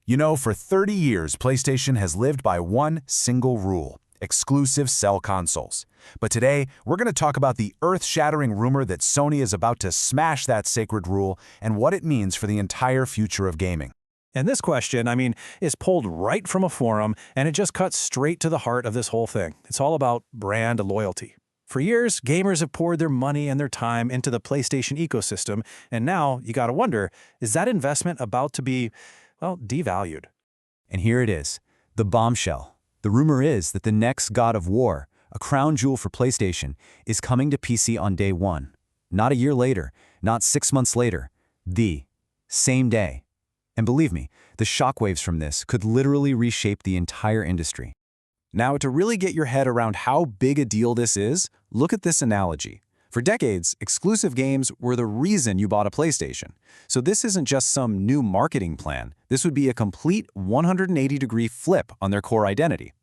You know, for 30 years, PlayStation has lived by one single rule: exclusive sell consoles. But today, we're going to talk about the earth-shattering rumor that Sony is about to smash that sacred rule and what it means for the entire future of gaming. And this question, is pulled right from a forum, and it just cuts straight to the heart of this whole thing. It's all about brand loyalty. For years, gamers have poured their money and their time into the PlayStation ecosystem, and now you gotta wonder, is that investment about to be, devalued? And here it is, the bombshell. The rumor is that the next God of War, a crown jewel for PlayStation, is coming to PC on day one. Not a year later, not 6 months later, the same day. And believe me, the shockwaves from this could literally reshape the entire industry. Now, to really get your head around how big a deal this is, look at this analogy. For decades, exclusive games were the reason you bought a PlayStation. So this isn't just some new marketing plan. This would be a complete 180-degree flip on their core identity.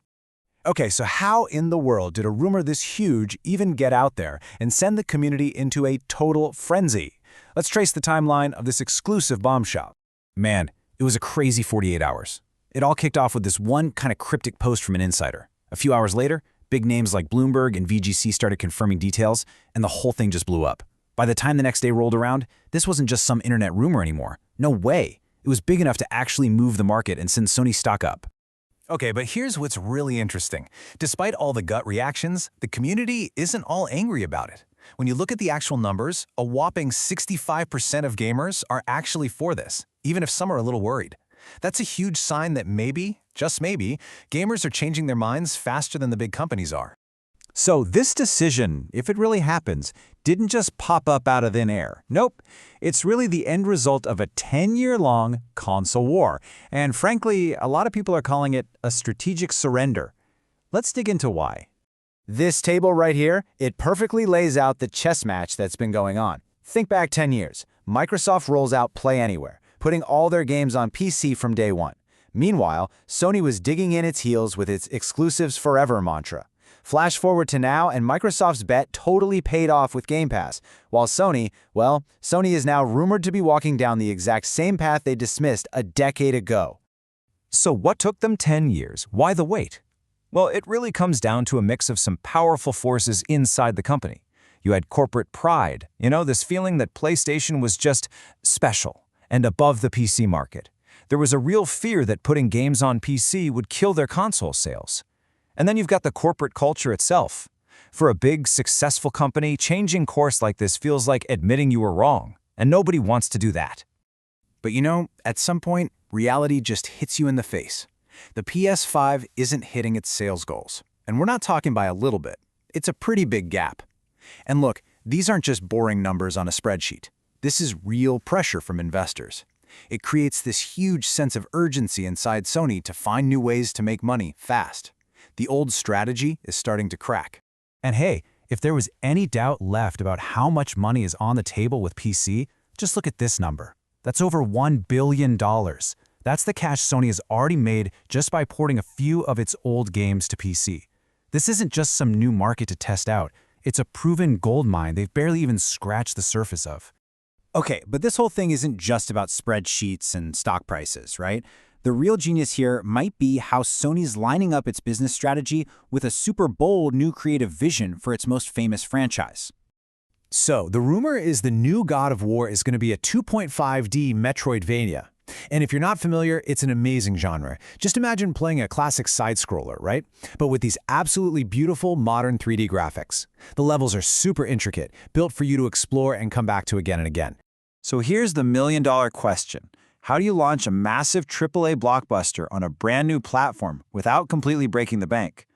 Okay, so how in the world did a rumor this huge even get out there and send the community into a total frenzy? Let's trace the timeline of this exclusive bombshell. Man, it was a crazy 48 hours. It all kicked off with this one kind of cryptic post from an insider. A few hours later, big names like Bloomberg and VGC started confirming details, and the whole thing just blew up. By the time the next day rolled around, this wasn't just some internet rumor anymore. No way. It was big enough to actually move the market and send Sony stock up. Okay, but here's what's really interesting. Despite all the gut reactions, the community isn't all angry about it. When you look at the actual numbers, a whopping 65% of gamers are actually for this, even if some are a little worried. That's a huge sign that maybe, just maybe, gamers are changing their minds faster than the big companies are. So this decision, if it really happens, didn't just pop up out of thin air. Nope, it's really the end result of a 10-year-long console war. And frankly, a lot of people are calling it a strategic surrender. Let's dig into why. This table right here, it perfectly lays out the chess match that's been going on. Think back 10 years. Microsoft rolls out Play Anywhere, putting all their games on PC from day one. Meanwhile, Sony was digging in its heels with its exclusives forever mantra. Flash forward to now, and Microsoft's bet totally paid off with Game Pass, while Sony is now rumored to be walking down the exact same path they dismissed a decade ago. So what took them 10 years? Why the wait? Well, it really comes down to a mix of some powerful forces inside the company. You had corporate pride, this feeling that PlayStation was just special and above the PC market. There was a real fear that putting games on PC would kill their console sales. And then you've got the corporate culture itself. For a big, successful company, changing course like this feels like admitting you were wrong, and nobody wants to do that. But at some point, reality just hits you in the face. The PS5 isn't hitting its sales goals. And we're not talking by a little bit. It's a pretty big gap. And look, these aren't just boring numbers on a spreadsheet. This is real pressure from investors. It creates this huge sense of urgency inside Sony to find new ways to make money fast. The old strategy is starting to crack. And hey, if there was any doubt left about how much money is on the table with PC, just look at this number. That's over $1 billion. That's the cash Sony has already made just by porting a few of its old games to PC. This isn't just some new market to test out. It's a proven gold mine they've barely even scratched the surface of. Okay, but this whole thing isn't just about spreadsheets and stock prices, right? The real genius here might be how Sony's lining up its business strategy with a super bold new creative vision for its most famous franchise. So, the rumor is the new God of War is going to be a 2.5D Metroidvania. And if you're not familiar, it's an amazing genre. Just imagine playing a classic side-scroller, right? But with these absolutely beautiful modern 3D graphics. The levels are super intricate, built for you to explore and come back to again and again. So here's the million-dollar question. How do you launch a massive AAA blockbuster on a brand new platform without completely breaking the bank?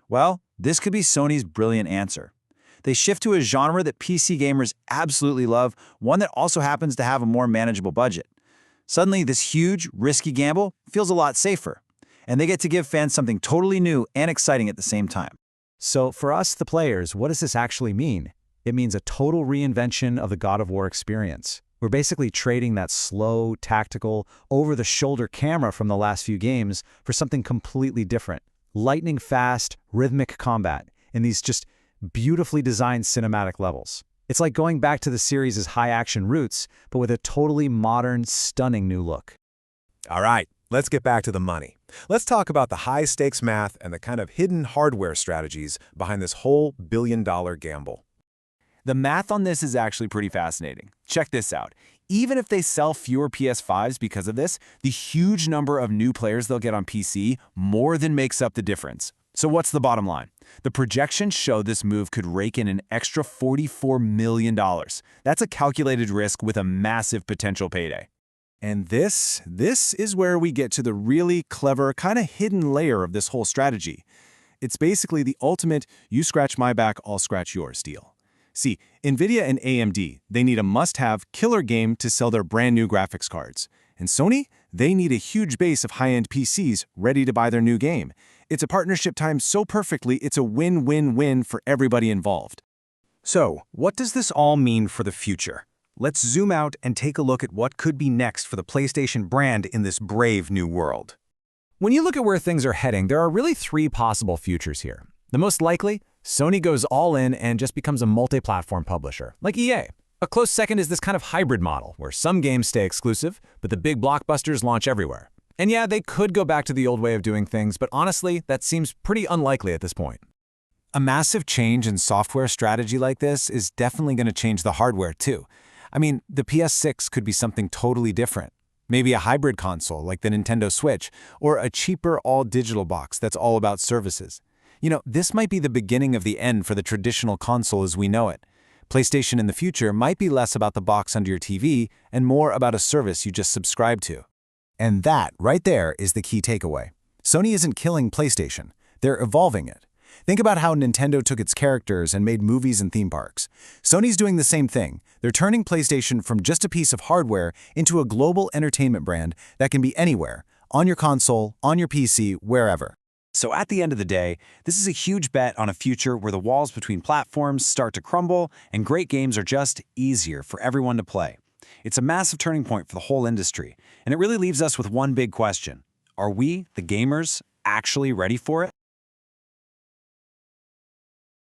Well, this could be Sony's brilliant answer. They shift to a genre that PC gamers absolutely love, one that also happens to have a more manageable budget. Suddenly, this huge, risky gamble feels a lot safer, and they get to give fans something totally new and exciting at the same time. So for us, the players, what does this actually mean? It means a total reinvention of the God of War experience. We're basically trading that slow, tactical, over-the-shoulder camera from the last few games for something completely different. Lightning-fast, rhythmic combat in these just beautifully designed cinematic levels. It's like going back to the series' high-action roots, but with a totally modern, stunning new look. All right, let's get back to the money. Let's talk about the high-stakes math and the kind of hidden hardware strategies behind this whole billion-dollar gamble. The math on this is actually pretty fascinating. Check this out. Even if they sell fewer PS5s because of this, the huge number of new players they'll get on PC more than makes up the difference. So what's the bottom line? The projections show this move could rake in an extra $44 million. That's a calculated risk with a massive potential payday. And this is where we get to the really clever, kind of hidden layer of this whole strategy. It's basically the ultimate you scratch my back, I'll scratch yours deal. See, NVIDIA and AMD, they need a must-have killer game to sell their brand new graphics cards. And Sony, they need a huge base of high-end PCs ready to buy their new game. It's a partnership timed so perfectly, it's a win-win-win for everybody involved. So, what does this all mean for the future? Let's zoom out and take a look at what could be next for the PlayStation brand in this brave new world. When you look at where things are heading, there are really three possible futures here. The most likely, Sony goes all in and just becomes a multi-platform publisher, like EA. A close second is this kind of hybrid model, where some games stay exclusive, but the big blockbusters launch everywhere. And yeah, they could go back to the old way of doing things, but honestly, that seems pretty unlikely at this point. A massive change in software strategy like this is definitely going to change the hardware too. I mean, the PS6 could be something totally different. Maybe a hybrid console like the Nintendo Switch, or a cheaper all-digital box that's all about services. You know, this might be the beginning of the end for the traditional console as we know it. PlayStation in the future might be less about the box under your TV and more about a service you just subscribe to. And that, right there, is the key takeaway. Sony isn't killing PlayStation. They're evolving it. Think about how Nintendo took its characters and made movies and theme parks. Sony's doing the same thing. They're turning PlayStation from just a piece of hardware into a global entertainment brand that can be anywhere, on your console, on your PC, wherever. So at the end of the day, this is a huge bet on a future where the walls between platforms start to crumble and great games are just easier for everyone to play. It's a massive turning point for the whole industry, and it really leaves us with one big question. Are we, the gamers, actually ready for it?